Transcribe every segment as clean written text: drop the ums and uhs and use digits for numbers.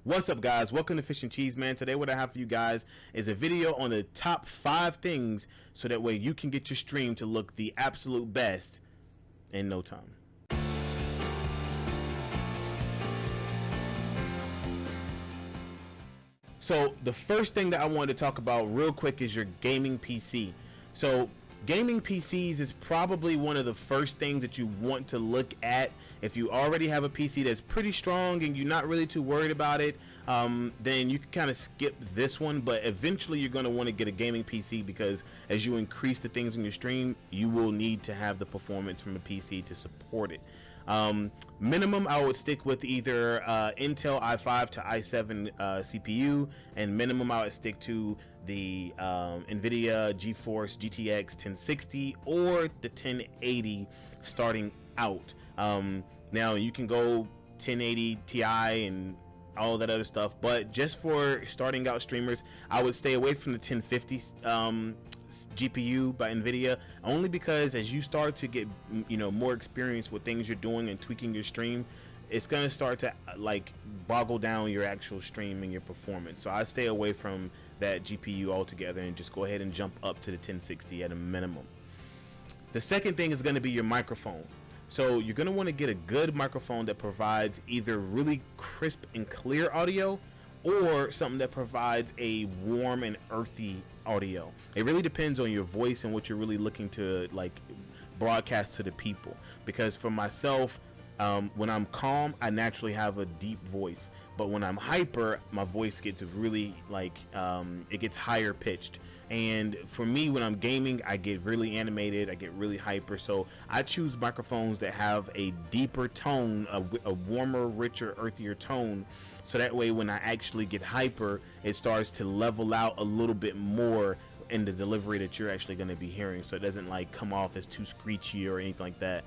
What's up, guys? Welcome to Fish and Cheese, man. Today what I have for you guys is a video on the top 5 things so that way you can get your stream to look the absolute best in no time. So the first thing that I wanted to talk about real quick is your gaming PC. So gaming PCs is probably one of the first things that you want to look at. If you already have a PC that's pretty strong and you're not really too worried about it, then you can kind of skip this one. But eventually you're going to want to get a gaming PC because as you increase the things in your stream, you will need to have the performance from a PC to support it. Minimum, I would stick with either Intel i5 to i7 CPU, and minimum I would stick to the NVIDIA GeForce GTX 1060 or the 1080 starting out. Now you can go 1080 Ti and all that other stuff, but just for starting out streamers, I would stay away from the 1050 GPU by NVIDIA, only because as you start to get more experience with things you're doing and tweaking your stream, it's gonna start to like boggle down your actual stream and your performance. So I stay away from that GPU altogether and just go ahead and jump up to the 1060 at a minimum. The second thing is going to be your microphone. So you're going to want to get a good microphone that provides either really crisp and clear audio or something that provides a warm and earthy audio. It really depends on your voice and what you're really looking to like broadcast to the people. Because for myself, when I'm calm, I naturally have a deep voice, but when I'm hyper, my voice gets really like it gets higher pitched. And for me, when I'm gaming, I get really animated, I get really hyper. So I choose microphones that have a deeper tone, a warmer, richer, earthier tone, so that way when I actually get hyper, it starts to level out a little bit more in the delivery that you're actually going to be hearing, so it doesn't like come off as too screechy or anything like that,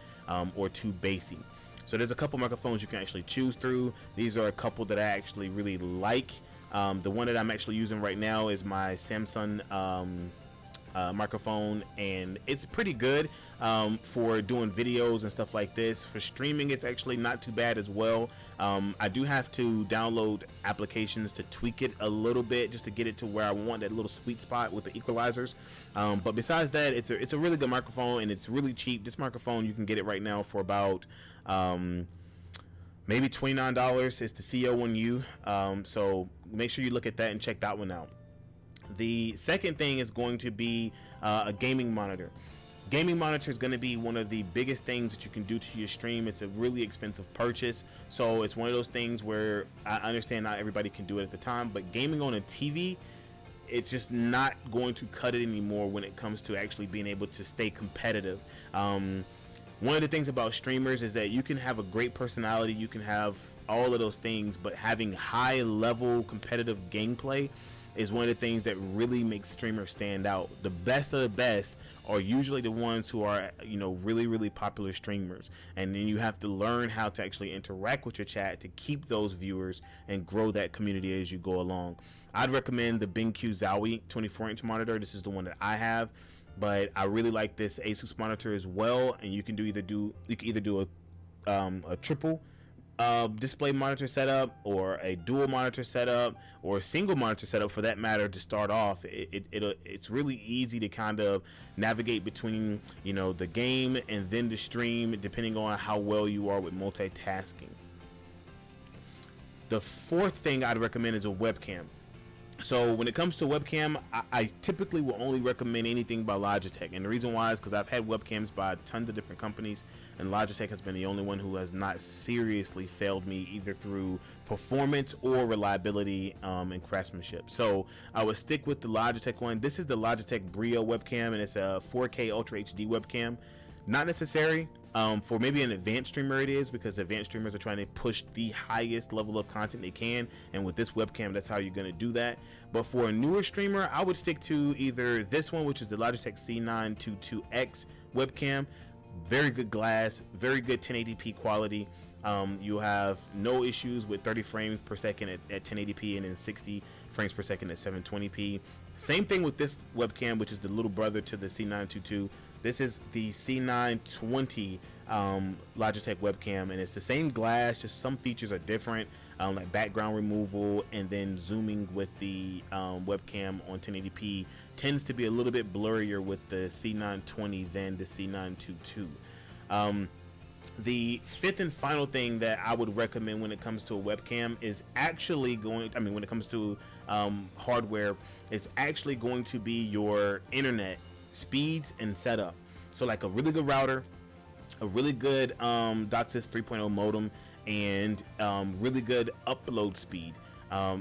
or too bassy. So there's a couple microphones you can actually choose through. These are a couple that I actually really like. The one that I'm actually using right now is my Samsung microphone, and it's pretty good for doing videos and stuff like this. For streaming, it's actually not too bad as well. I do have to download applications to tweak it a little bit just to get it to where I want that little sweet spot with the equalizers. But besides that, it's a really good microphone, and it's really cheap. This microphone, you can get it right now for about maybe $29. It's the CO1U. So make sure you look at that and check that one out. The second thing is going to be a gaming monitor. Gaming monitor is going to be one of the biggest things that you can do to your stream. It's a really expensive purchase, so it's one of those things where I understand not everybody can do it at the time, but gaming on a TV, it's just not going to cut it anymore when it comes to actually being able to stay competitive. One of the things about streamers is that you can have a great personality, you can have all of those things, but having high level competitive gameplay is one of the things that really makes streamers stand out. The best of the best are usually the ones who are really popular streamers, and then you have to learn how to actually interact with your chat to keep those viewers and grow that community as you go along. I'd recommend the BenQ Zowie 24-inch monitor. This is the one that I have, but I really like this Asus monitor as well, and you can either do a triple display monitor setup, or a dual monitor setup, or a single monitor setup for that matter to start off. It's really easy to kind of navigate between the game and then the stream, depending on how well you are with multitasking. The fourth thing I'd recommend is a webcam. So when it comes to webcam, I typically will only recommend anything by Logitech, and the reason why is because I've had webcams by tons of different companies, and Logitech has been the only one who has not seriously failed me either through performance or reliability and craftsmanship. So I would stick with the Logitech one. This is the Logitech Brio webcam, and it's a 4K Ultra HD webcam. Not necessary. For maybe an advanced streamer it is, because advanced streamers are trying to push the highest level of content they can, and with this webcam that's how you're going to do that. But for a newer streamer, I would stick to either this one, which is the Logitech C922X webcam. Very good glass, very good 1080p quality. You'll have no issues with 30 frames per second at 1080p, and then 60 frames per second at 720p. Same thing with this webcam, which is the little brother to the C922 This is the C920 Logitech webcam, and it's the same glass, just some features are different, like background removal, and then zooming with the webcam on 1080p tends to be a little bit blurrier with the C920 than the C922. The fifth and final thing that I would recommend when it comes to a webcam is actually when it comes to hardware, is actually going to be your internet speeds and setup. So like a really good router, a really good DOCSIS 3.0 modem, and really good upload speed.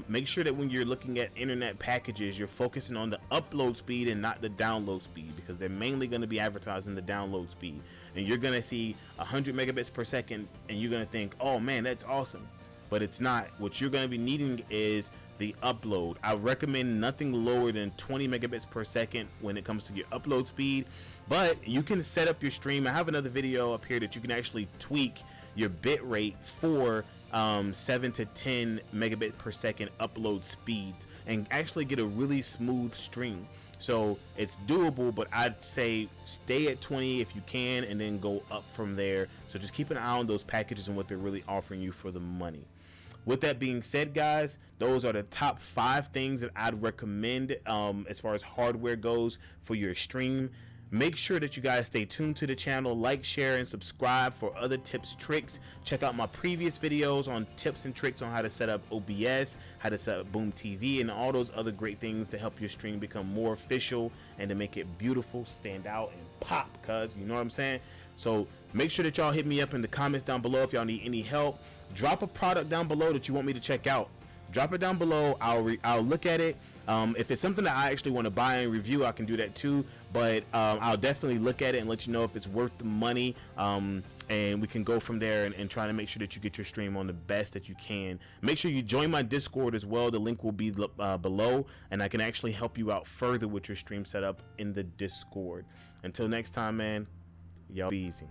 Make sure that when you're looking at internet packages, you're focusing on the upload speed and not the download speed, because they're mainly going to be advertising the download speed, and you're going to see 100 megabits per second and you're going to think, oh man, that's awesome, but it's not. What you're going to be needing is the upload. I recommend nothing lower than 20 megabits per second when it comes to your upload speed, but you can set up your stream. I have another video up here that you can actually tweak your bit rate for 7 to 10 megabit per second upload speeds and actually get a really smooth stream. So it's doable, but I'd say stay at 20 if you can, and then go up from there. So just keep an eye on those packages and what they're really offering you for the money. With that being said, guys, those are the top 5 things that I'd recommend as far as hardware goes for your stream. Make sure that you guys stay tuned to the channel, like, share, and subscribe for other tips, tricks. Check out my previous videos on tips and tricks on how to set up OBS, how to set up Boom TV, and all those other great things to help your stream become more official and to make it beautiful, stand out, and pop, cuz, you know what I'm saying? So make sure that y'all hit me up in the comments down below if y'all need any help. Drop a product down below that you want me to check out. Drop it down below. I'll look at it. If it's something that I actually want to buy and review, I can do that too, but I'll definitely look at it and let you know if it's worth the money, and we can go from there and try to make sure that you get your stream on the best that you can. Make sure you join my Discord as well. The link will be below, and I can actually help you out further with your stream setup in the Discord. Until next time, man, y'all be easy.